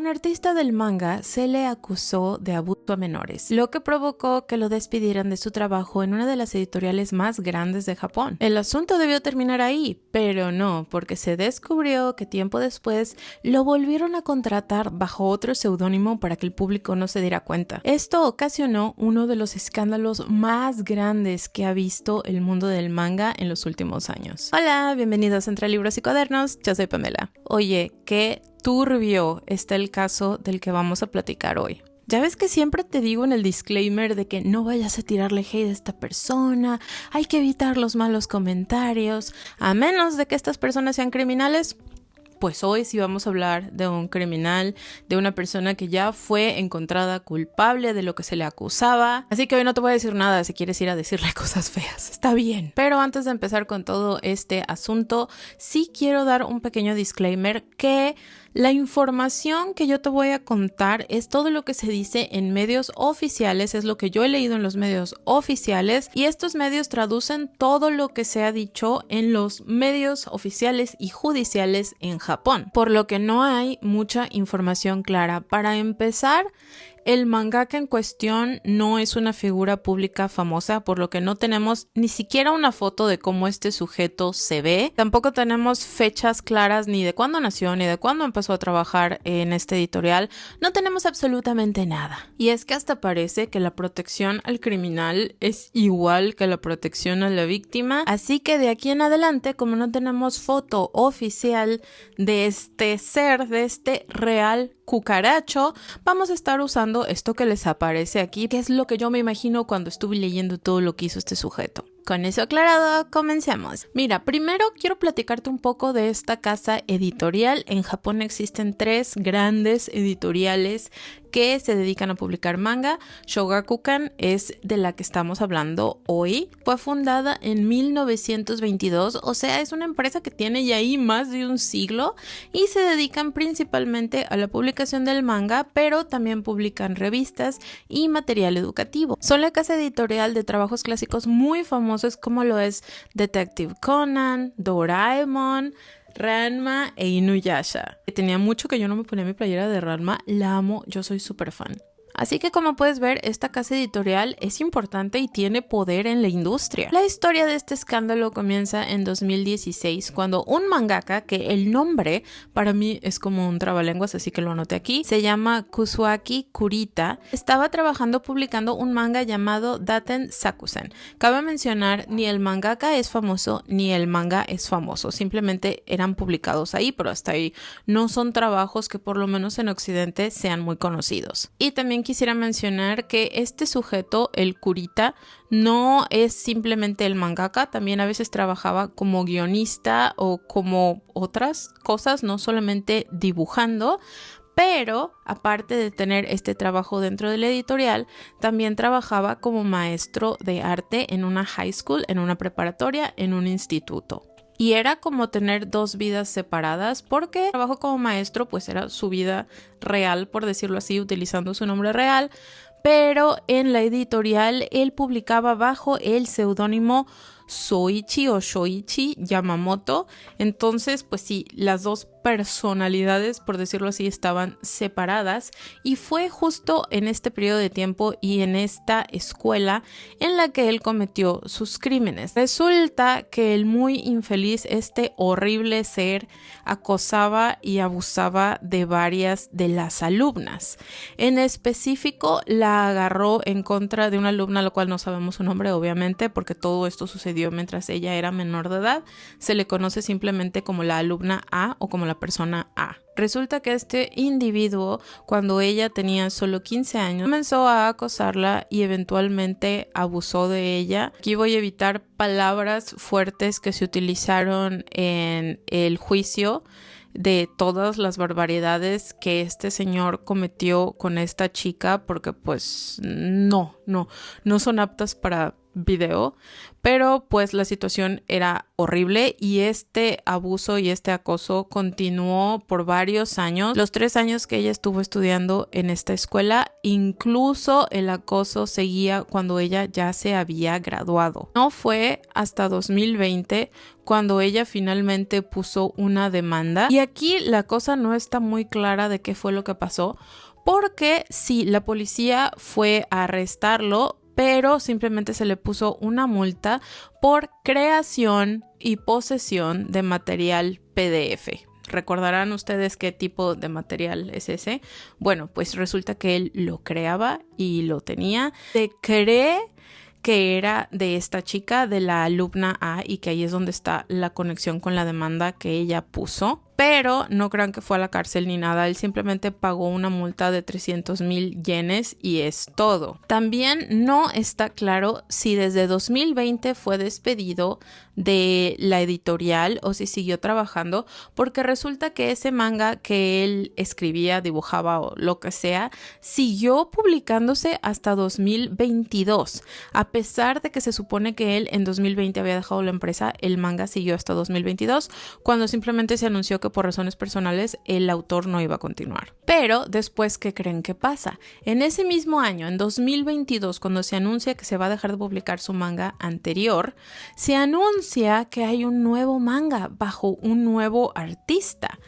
artista del manga se le acusó de abuso a menores, lo que provocó que lo despidieran de su trabajo en una de las editoriales más grandes de Japón. El asunto debió terminar ahí, pero no, porque se descubrió que tiempo después lo volvieron a contratar bajo otro seudónimo para que el público no se diera cuenta. Esto ocasionó uno de los escándalos más grandes que ha visto el mundo del manga en los últimos años. Hola, bienvenidos a Entre Libros y Cuadernos, yo soy Pamela. Oye, qué turbio está el caso del que vamos a platicar hoy. Ya ves que siempre te digo en el disclaimer de que no vayas a tirarle hate a esta persona, hay que evitar los malos comentarios, a menos de que estas personas sean criminales. Pues hoy sí vamos a hablar de un criminal, de una persona que ya fue encontrada culpable de lo que se le acusaba. Así que hoy no te voy a decir nada si quieres ir a decirle cosas feas. Está bien. Pero antes de empezar con todo este asunto, sí quiero dar un pequeño disclaimer que la información que yo te voy a contar es todo lo que se dice en medios oficiales, es lo que yo he leído en los medios oficiales y estos medios traducen todo lo que se ha dicho en los medios oficiales y judiciales en Japón, por lo que no hay mucha información clara. Para empezar, el mangaka en cuestión no es una figura pública famosa, por lo que no tenemos ni siquiera una foto de cómo este sujeto se ve. Tampoco tenemos fechas claras ni de cuándo nació ni de cuándo empezó a trabajar en este editorial. No tenemos absolutamente nada. Y es que hasta parece que la protección al criminal es igual que la protección a la víctima. Así que de aquí en adelante, como no tenemos foto oficial de este ser, de este real cucaracho, vamos a estar usando esto que les aparece aquí, que es lo que yo me imagino cuando estuve leyendo todo lo que hizo este sujeto. Con eso aclarado, comencemos. Mira, primero quiero platicarte un poco de esta casa editorial. En Japón existen 3 grandes editoriales que se dedican a publicar manga. Shogakukan es de la que estamos hablando hoy. Fue fundada en 1922, o sea, es una empresa que tiene ya ahí más de un siglo y se dedican principalmente a la publicación del manga, pero también publican revistas y material educativo. Son la casa editorial de trabajos clásicos muy famosos como lo es Detective Conan, Doraemon, Ranma e Inuyasha. Tenía mucho que yo no me ponía mi playera de Ranma, la amo, yo soy súper fan. Así que como puedes ver, esta casa editorial es importante y tiene poder en la industria. La historia de este escándalo comienza en 2016, cuando un mangaka, que el nombre para mí es como un trabalenguas, así que lo anoté aquí, se llama Kazuaki Kurita, estaba trabajando publicando un manga llamado Daten Sakusen. Cabe mencionar, ni el mangaka es famoso, ni el manga es famoso, simplemente eran publicados ahí, pero hasta ahí no son trabajos que por lo menos en Occidente sean muy conocidos. Y también quisiera mencionar que este sujeto, el Kurita, no es simplemente el mangaka, también a veces trabajaba como guionista o como otras cosas, no solamente dibujando. Pero, aparte de tener este trabajo dentro de la editorial, también trabajaba como maestro de arte en una high school, en una preparatoria, en un instituto. Y era como tener 2 vidas separadas porque el trabajo como maestro pues era su vida real, por decirlo así, utilizando su nombre real. Pero en la editorial él publicaba bajo el seudónimo Soichi o Shoichi Yamamoto. Entonces, pues sí, las 2 personalidades, por decirlo así, estaban separadas y fue justo en este periodo de tiempo y en esta escuela en la que él cometió sus crímenes. Resulta que el muy infeliz, este horrible ser, acosaba y abusaba de varias de las alumnas. En específico, la agarró en contra de una alumna, la cual no sabemos su nombre, obviamente, porque todo esto sucedió mientras ella era menor de edad. Se le conoce simplemente como la alumna A o como la persona A. Resulta que este individuo, cuando ella tenía solo 15 años, comenzó a acosarla y eventualmente abusó de ella. Aquí voy a evitar palabras fuertes que se utilizaron en el juicio de todas las barbaridades que este señor cometió con esta chica, porque pues no no son aptas para video, pero pues la situación era horrible y este abuso y este acoso continuó por varios años, los 3 años que ella estuvo estudiando en esta escuela. Incluso el acoso seguía cuando ella ya se había graduado. No fue hasta 2020 cuando ella finalmente puso una demanda, y aquí la cosa no está muy clara de qué fue lo que pasó, porque sí, la policía fue a arrestarlo, pero simplemente se le puso una multa por creación y posesión de material PDF. ¿Recordarán ustedes qué tipo de material es ese? Bueno, pues resulta que él lo creaba y lo tenía. Se cree que era de esta chica, de la alumna A, y que ahí es donde está la conexión con la demanda que ella puso. Pero no crean que fue a la cárcel ni nada, él simplemente pagó una multa de 300,000 yenes y es todo. También no está claro si desde 2020 fue despedido de la editorial o si siguió trabajando, porque resulta que ese manga que él escribía, dibujaba o lo que sea, siguió publicándose hasta 2022. A pesar de que se supone que él en 2020 había dejado la empresa, el manga siguió hasta 2022, cuando simplemente se anunció que por razones personales el autor no iba a continuar. Pero después, ¿qué creen que pasa? En ese mismo año, en 2022, cuando se anuncia que se va a dejar de publicar su manga anterior, se anuncia que hay un nuevo manga bajo un nuevo artista.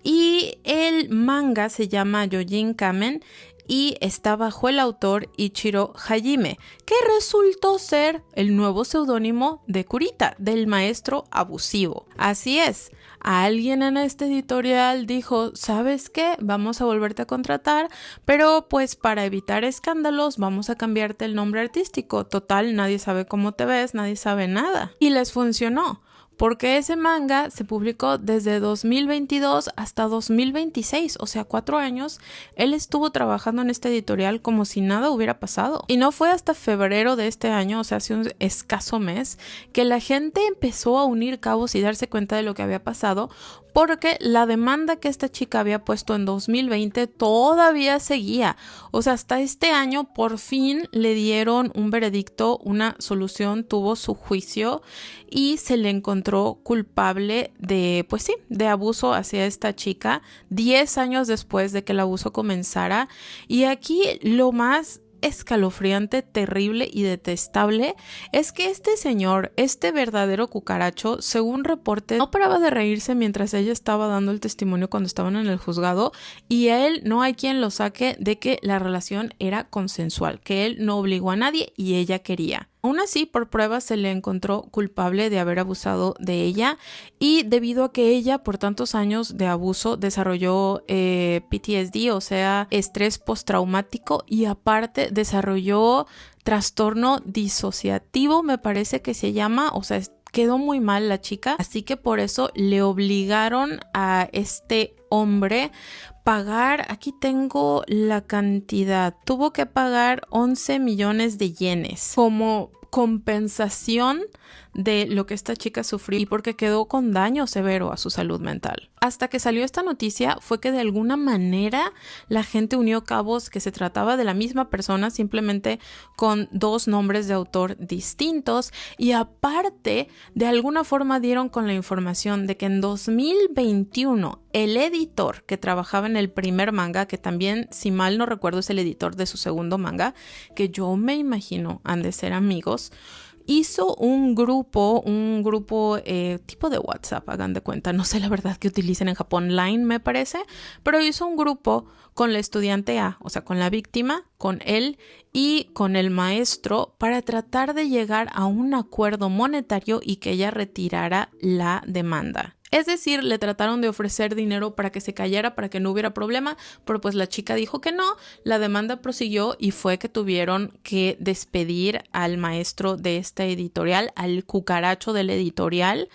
Y el manga se llama Yojin Kamen y está bajo el autor Ichiro Hajime, que resultó ser el nuevo seudónimo de Kurita, del maestro abusivo. Así es, alguien en este editorial dijo, ¿sabes qué? Vamos a volverte a contratar, pero pues para evitar escándalos vamos a cambiarte el nombre artístico. Total, nadie sabe cómo te ves, nadie sabe nada. Y les funcionó, porque ese manga se publicó desde 2022 hasta 2026, o sea, 4 años. Él estuvo trabajando en este editorial como si nada hubiera pasado. Y no fue hasta febrero de este año, o sea, hace un escaso mes, que la gente empezó a unir cabos y darse cuenta de lo que había pasado, porque la demanda que esta chica había puesto en 2020 todavía seguía. O sea, hasta este año por fin le dieron un veredicto, una solución, tuvo su juicio y se le encontró culpable de, pues sí, de abuso hacia esta chica 10 años después de que el abuso comenzara. Y aquí lo más escalofriante, terrible y detestable es que este señor, este verdadero cucaracho, según reportes, no paraba de reírse mientras ella estaba dando el testimonio cuando estaban en el juzgado, y a él no hay quien lo saque de que la relación era consensual, que él no obligó a nadie y ella quería. Aún así, por pruebas se le encontró culpable de haber abusado de ella, y debido a que ella por tantos años de abuso desarrolló PTSD, o sea, estrés postraumático, y aparte desarrolló trastorno disociativo, me parece que se llama, o sea, quedó muy mal la chica, así que por eso le obligaron a este hombre pagar, aquí tengo la cantidad, tuvo que pagar 11 millones de yenes como compensación de lo que esta chica sufrió y porque quedó con daño severo a su salud mental. Hasta que salió esta noticia fue que de alguna manera la gente unió cabos, que se trataba de la misma persona, simplemente con 2 nombres de autor distintos, y aparte de alguna forma dieron con la información de que en 2021 el editor que trabajaba en el primer manga, que también, si mal no recuerdo, es el editor de su segundo manga, que yo me imagino han de ser amigos, hizo un grupo tipo de WhatsApp, hagan de cuenta, no sé la verdad que utilicen en Japón, Line me parece, pero hizo un grupo con la estudiante A, o sea, con la víctima, con él y con el maestro, para tratar de llegar a un acuerdo monetario y que ella retirara la demanda. Es decir, le trataron de ofrecer dinero para que se callara, para que no hubiera problema, pero pues la chica dijo que no, la demanda prosiguió y fue que tuvieron que despedir al maestro de esta editorial, al cucaracho del editorial,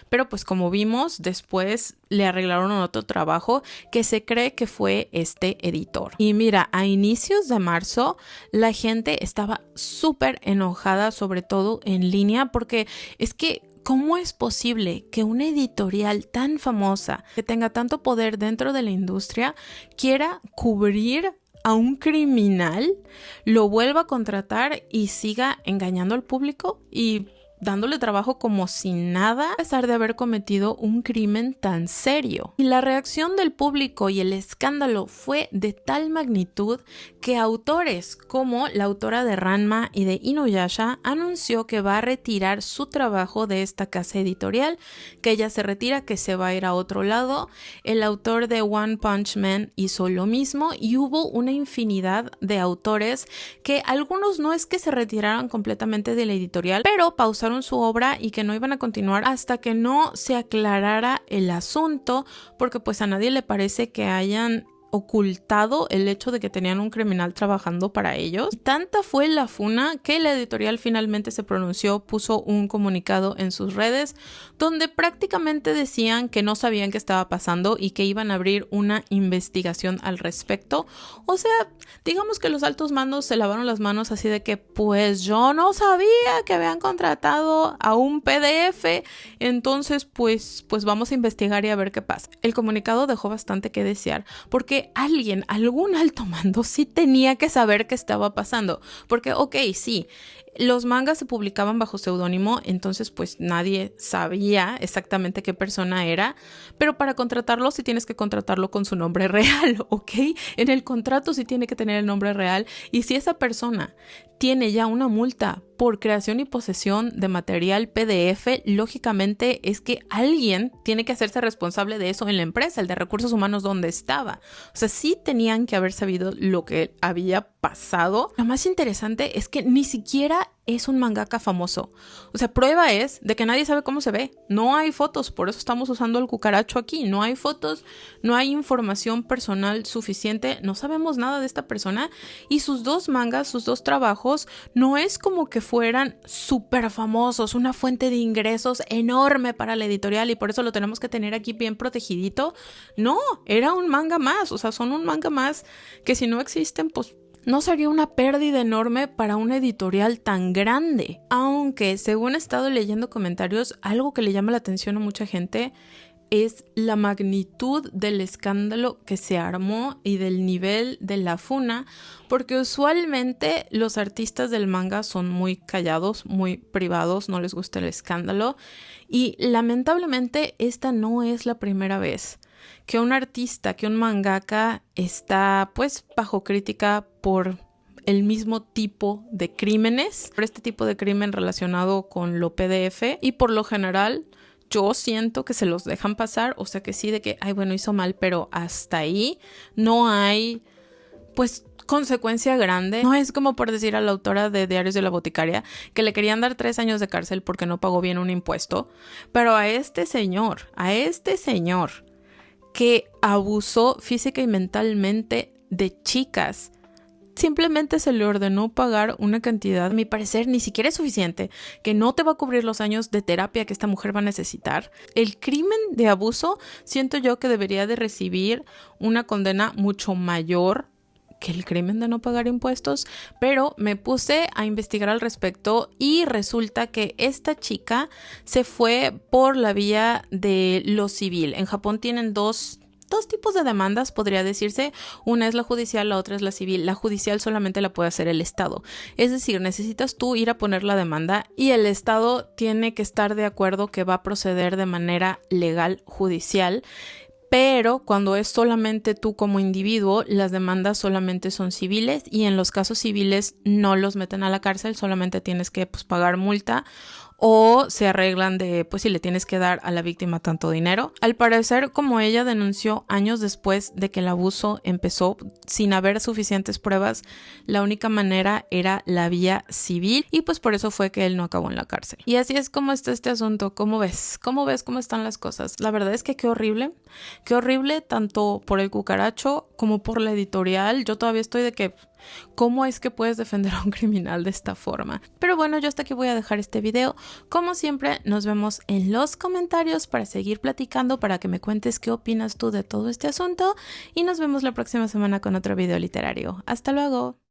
pero pues como vimos, después le arreglaron otro trabajo que se cree que fue este editor. Y mira, a inicios de marzo la gente estaba súper enojada, sobre todo en línea, porque es que ¿cómo es posible que una editorial tan famosa, que tenga tanto poder dentro de la industria, quiera cubrir a un criminal lo vuelva a contratar y siga engañando al público y dándole trabajo como si nada, a pesar de haber cometido un crimen tan serio. Y la reacción del público y el escándalo fue de tal magnitud que autores como la autora de Ranma y de Inuyasha anunció que va a retirar su trabajo de esta casa editorial, que ella se retira, que se va a ir a otro lado. El autor de One Punch Man hizo lo mismo y hubo una infinidad de autores que algunos no es que se retiraran completamente de la editorial, pero pausaron su obra y que no iban a continuar hasta que no se aclarara el asunto, porque pues a nadie le parece que hayan ocultado el hecho de que tenían un criminal trabajando para ellos. Y tanta fue la funa que la editorial finalmente se pronunció, puso un comunicado en sus redes donde prácticamente decían que no sabían qué estaba pasando y que iban a abrir una investigación al respecto. O sea, digamos que los altos mandos se lavaron las manos así de que pues yo no sabía que habían contratado a un PDF, entonces pues vamos a investigar y a ver qué pasa. El comunicado dejó bastante que desear porque algún alto mando sí tenía que saber qué estaba pasando, porque ok, sí, los mangas se publicaban bajo seudónimo, entonces pues nadie sabía exactamente qué persona era, pero para contratarlo sí tienes que contratarlo con su nombre real, ¿ok? En el contrato sí tiene que tener el nombre real, y si esa persona tiene ya una multa por creación y posesión de material PDF, lógicamente es que alguien tiene que hacerse responsable de eso en la empresa, el de recursos humanos donde estaba. O sea, sí tenían que haber sabido lo que había pasado. Lo más interesante es que ni siquiera es un mangaka famoso. O sea, prueba es de que nadie sabe cómo se ve. No hay fotos, por eso estamos usando el cucaracho aquí. No hay fotos, no hay información personal suficiente, no sabemos nada de esta persona. Y sus dos mangas, sus dos trabajos, no es como que fueran súper famosos, una fuente de ingresos enorme para la editorial y por eso lo tenemos que tener aquí bien protegidito. No, era un manga más, o sea, son un manga más que si no existen, pues no sería una pérdida enorme para una editorial tan grande. Aunque, según he estado leyendo comentarios, algo que le llama la atención a mucha gente es la magnitud del escándalo que se armó y del nivel de la funa, porque usualmente los artistas del manga son muy callados, muy privados, no les gusta el escándalo, y lamentablemente esta no es la primera vez que un artista, que un mangaka está pues bajo crítica por el mismo tipo de crímenes, por este tipo de crimen relacionado con lo PDF, y por lo general yo siento que se los dejan pasar, o sea que sí, de que, ay, bueno, hizo mal, pero hasta ahí no hay, pues, consecuencia grande. No es como por decir a la autora de Diarios de la Boticaria que le querían dar 3 años de cárcel porque no pagó bien un impuesto, pero a este señor que abusó física y mentalmente de chicas, simplemente se le ordenó pagar una cantidad, a mi parecer, ni siquiera es suficiente, que no te va a cubrir los años de terapia que esta mujer va a necesitar. El crimen de abuso siento yo que debería de recibir una condena mucho mayor que el crimen de no pagar impuestos, pero me puse a investigar al respecto y resulta que esta chica se fue por la vía de lo civil. En Japón tienen dos tipos de demandas, podría decirse. Una es la judicial, la otra es la civil. La judicial solamente la puede hacer el Estado. Es decir, necesitas tú ir a poner la demanda y el Estado tiene que estar de acuerdo que va a proceder de manera legal judicial. Pero cuando es solamente tú como individuo, las demandas solamente son civiles y en los casos civiles no los meten a la cárcel, solamente tienes que pagar multa o se arreglan de, pues si le tienes que dar a la víctima tanto dinero. Al parecer, como ella denunció años después de que el abuso empezó, sin haber suficientes pruebas, la única manera era la vía civil y pues por eso fue que él no acabó en la cárcel. Y así es como está este asunto. ¿Cómo ves? ¿Cómo ves cómo están las cosas? La verdad es que qué horrible tanto por el cucaracho como por la editorial. Yo todavía estoy de que ¿cómo es que puedes defender a un criminal de esta forma? Pero bueno, yo hasta aquí voy a dejar este video. Como siempre, nos vemos en los comentarios para seguir platicando, para que me cuentes qué opinas tú de todo este asunto y nos vemos la próxima semana con otro video literario. ¡Hasta luego!